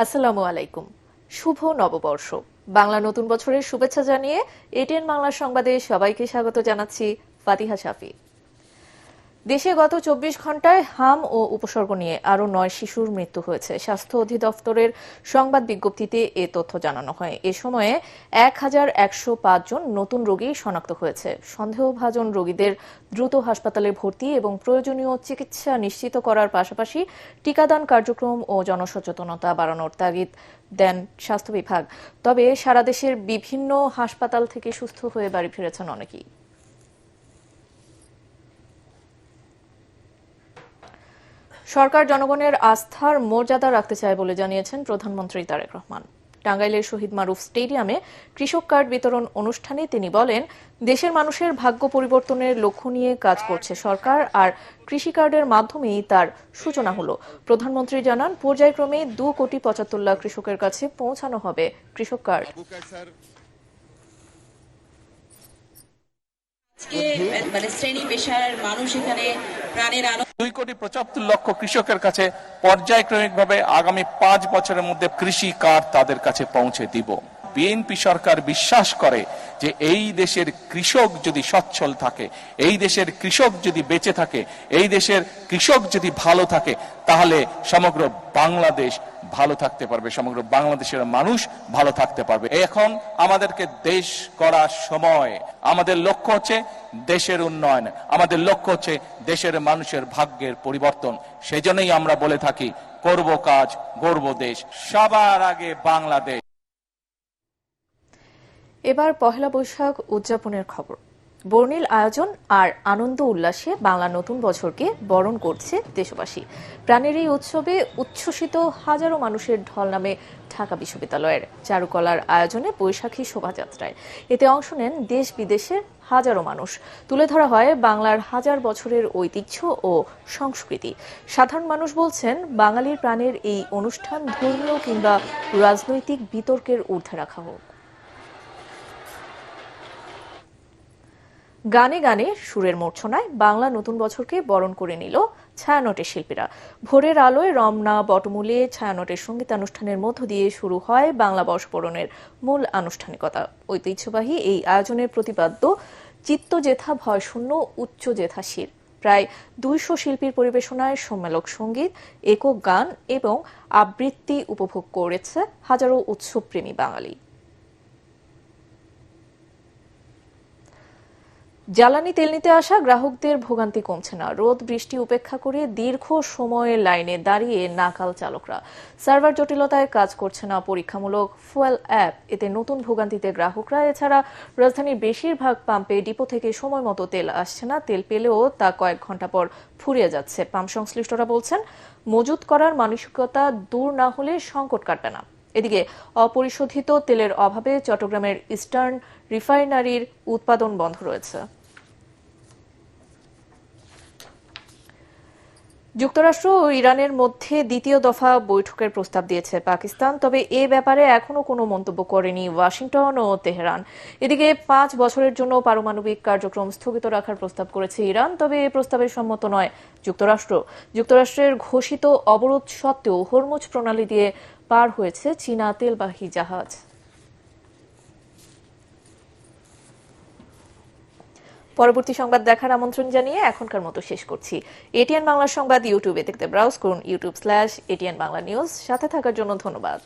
আসসালামু আলাইকুম। শুভ নববর্ষ। বাংলা নতুন বছরের শুভেচ্ছা জানিয়ে এটিএন বাংলা সংবাদে সবাইকে স্বাগত জানাচ্ছি ফাতিহা শাফি। দেশে গত ২৪ ঘন্টায় হাম ও উপসর্গ নিয়ে আরও ৯ শিশুর মৃত্যু হয়েছে। স্বাস্থ্য অধিদপ্তরের সংবাদ বিজ্ঞপ্তিতে এ তথ্য জানানো হয়। এ সময়ে ১,১০৫ জন নতুন রোগী শনাক্ত হয়েছে। সন্দেহভাজন রোগীদের দ্রুত হাসপাতালে ভর্তি এবং প্রয়োজনীয় চিকিৎসা নিশ্চিত করার পাশাপাশি টিকাদান কার্যক্রম ও জনসচেতনতা বাড়ানোর তাগিদ দেন স্বাস্থ্য বিভাগ। তবে সারা দেশের বিভিন্ন হাসপাতাল থেকে সুস্থ হয়ে বাড়ি ফিরেছেন অনেকেই। সরকার জনগণের আস্থার মর্যাদা রাখতে চায় বলে জানিয়েছেন প্রধানমন্ত্রী তারেক রহমান। টাঙ্গাইলের শহীদ মারুফ স্টেডিয়ামে কৃষক কার্ড বিতরণ অনুষ্ঠানে তিনি বলেন, দেশের মানুষের ভাগ্য পরিবর্তনের লক্ষ্য নিয়ে কাজ করছে সরকার, আর কৃষি কার্ডের মাধ্যমেই তার সূচনা হলো। প্রধানমন্ত্রী জানান, পর্যায়ক্রমে ২,৭৫ লাখ কৃষকের কাছে পৌঁছানো হবে কৃষক কার্ড। শ্রেণী পেশার মানুষ এখানে প্রাণের ২,৭৫ লক্ষ কৃষকের কাছে পর্যায়ক্রমিকভাবে আগামী ৫ বছরের মধ্যে কৃষি কার্ড তাদের কাছে পৌঁছে দিব। বিএনপি সরকার বিশ্বাস করে যে এই দেশের কৃষক যদি সচ্ছল থাকে, এই দেশের কৃষক যদি বেঁচে থাকে, এই দেশের কৃষক যদি ভালো থাকে, তাহলে সমগ্র বাংলাদেশ ভালো থাকতে পারবে, সমগ্র বাংলাদেশের মানুষ ভালো থাকতে পারবে। এখন আমাদেরকে দেশ গড়ার সময়। আমাদের লক্ষ্য হচ্ছে দেশের উন্নয়ন, আমাদের লক্ষ্য হচ্ছে দেশের মানুষের ভাগ্যের পরিবর্তন। সেজন্যই আমরা বলে থাকি, করব কাজ গড়ব দেশ, সবার আগে বাংলাদেশ। এবার পহেলা বৈশাখ উদযাপনের খবর। বর্ণিল আয়োজন আর আনন্দ উল্লাসে বাংলা নতুন বছরকে বরণ করছে দেশবাসী। প্রাণের এই উৎসবে উচ্ছ্বসিত হাজারো মানুষের ঢল নামে ঢাকা বিশ্ববিদ্যালয়ের চারুকলার আয়োজনে বৈশাখী শোভাযাত্রায়। এতে অংশ নেন দেশ বিদেশের হাজারো মানুষ। তুলে ধরা হয় বাংলার হাজার বছরের ঐতিহ্য ও সংস্কৃতি। সাধারণ মানুষ বলছেন, বাঙালির প্রাণের এই অনুষ্ঠান ধর্মীয় কিংবা রাজনৈতিক বিতর্কের ঊর্ধ্বে রাখা হোক। গানে গানে সুরের মূর্ছনায় বাংলা নতুন বছরকে বরণ করে নিল ছায়ানটের শিল্পীরা। ভোরের আলোয় রমনা বটমূলে ছায়ানটের সঙ্গীতানুষ্ঠানের মধ্য দিয়ে শুরু হয় বাংলা বর্ষবরণের মূল আনুষ্ঠানিকতা। ঐতিহ্যবাহী এই আয়োজনের প্রতিপাদ্য চিত্তজেথা ভয়শূন্য উচ্চ জেথাশির। প্রায় ২০০ শিল্পীর পরিবেশনায় সম্মেলক সঙ্গীত, একক গান এবং আবৃত্তি উপভোগ করেছে হাজারো উৎসবপ্রেমী বাঙালি। জ্বালানি তেল নিতে আসা গ্রাহকদের ভোগান্তি কমছে না। রোদ বৃষ্টি উপেক্ষা করে দীর্ঘ সময়ের লাইনে দাঁড়িয়ে নাকাল চালকরা। সার্ভার জটিলতায় কাজ করছে না পরীক্ষামূলক ফুয়েল অ্যাপ। এতে নতুন ভোগান্তিতে গ্রাহকরা। এছাড়া রাজধানীর বেশিরভাগ পাম্পে ডিপো থেকে সময় মতো তেল আসছে না। তেল পেলেও তা কয়েক ঘন্টা পর ফুরিয়ে যাচ্ছে। পাম্প সংশ্লিষ্টরা বলছেন, মজুত করার মানসিকতা দূর না হলে সংকট কাটবে না। এদিকে অপরিশোধিত তেলের অভাবে চট্টগ্রামের ইস্টার্ন রিফাইনারির উৎপাদন বন্ধ রয়েছে। যুক্তরাষ্ট্র ও ইরানের মধ্যে দ্বিতীয় দফা বৈঠকের প্রস্তাব দিয়েছে পাকিস্তান। তবে এ ব্যাপারে এখনো কোনো মন্তব্য করেনি ওয়াশিংটন ও তেহরান। এদিকে ৫ বছরের জন্য পারমাণবিক কার্যক্রম স্থগিত রাখার প্রস্তাব করেছে ইরান। তবে এ প্রস্তাবে সম্মত নয় যুক্তরাষ্ট্র। যুক্তরাষ্ট্রের ঘোষিত অবরোধ সত্ত্বেও হরমুজ প্রণালী দিয়ে পার হয়েছে চীনা তেলবাহী জাহাজ। পরবর্তী সংবাদ দেখার আমন্ত্রণ জানিয়ে এখনকার মতো শেষ করছি। এটিএন বাংলা সংবাদ ইউটিউবে দেখতে ব্রাউজ করুন youtube/ATN বাংলা নিউজ। সাথে থাকার জন্য ধন্যবাদ।